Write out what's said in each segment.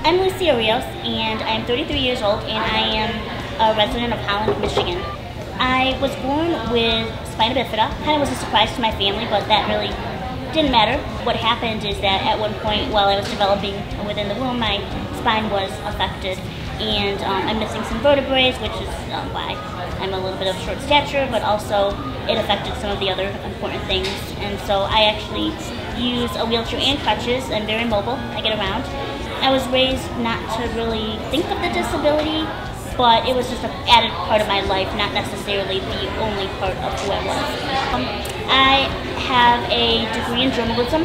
I'm Lucia Rios, and I'm 33 years old, and I am a resident of Holland, Michigan. I was born with spina bifida. Kind of was a surprise to my family, but that really didn't matter. What happened is that at one point while I was developing within the womb, my spine was affected, and I'm missing some vertebrae, which is why I'm a little bit of short stature, but also it affected some of the other important things. And so I actually use a wheelchair and crutches. I'm very mobile. I get around. I was raised not to really think of the disability, but it was just an added part of my life, not necessarily the only part of who I was. I have a degree in journalism.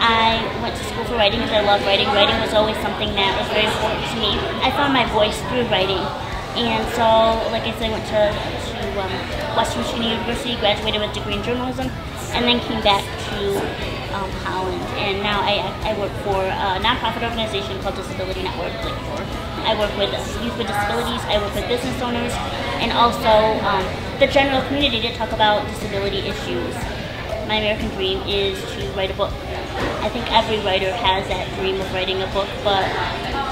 I went to school for writing because I love writing. Writing was always something that was very important to me. I found my voice through writing. And so, like I said, I went to Western Michigan University, graduated with a degree in journalism, and then came back to Holland. And now I work for a nonprofit organization called Disability Network. I work with youth with disabilities, I work with business owners, and also the general community to talk about disability issues. My American dream is to write a book. I think every writer has that dream of writing a book, but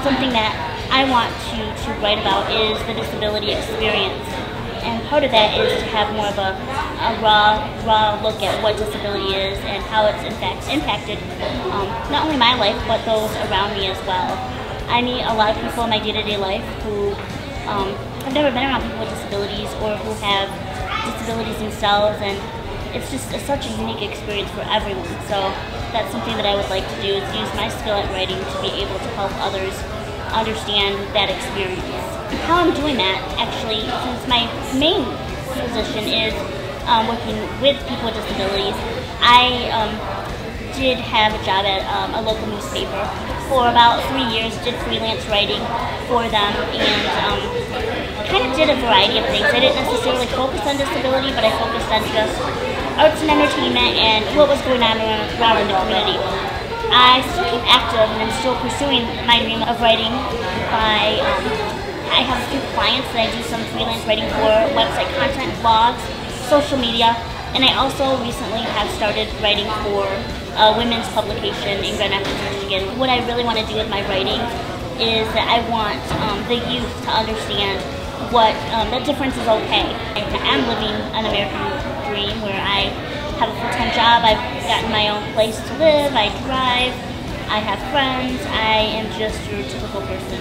something that I want to write about is the disability experience. And part of that is to have more of a raw look at what disability is and how it's in fact impacted not only my life, but those around me as well. I meet a lot of people in my day-to-day life who have never been around people with disabilities or who have disabilities themselves, and it's just such a unique experience for everyone. So that's something that I would like to do, is use my skill at writing to be able to help others understand that experience. How I'm doing that, actually, since my main position is working with people with disabilities, I did have a job at a local newspaper for about 3 years, did freelance writing for them, and kind of did a variety of things. I didn't necessarily focus on disability, but I focused on just arts and entertainment and what was going on around in the community. I still keep active, and I'm still pursuing my dream of writing. I have a few clients that I do some freelance writing for, website content, blogs, social media, and I also recently have started writing for a women's publication in Grand Rapids, Michigan. What I really want to do with my writing is that I want the youth to understand what that difference is okay. I'm living an American dream where I have a full-time job, I've gotten my own place to live, I drive, I have friends, I am just your typical person.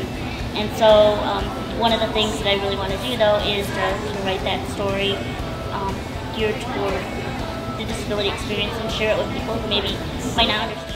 And so one of the things that I really want to do, though, is to write that story geared toward the disability experience and share it with people who maybe might not understand.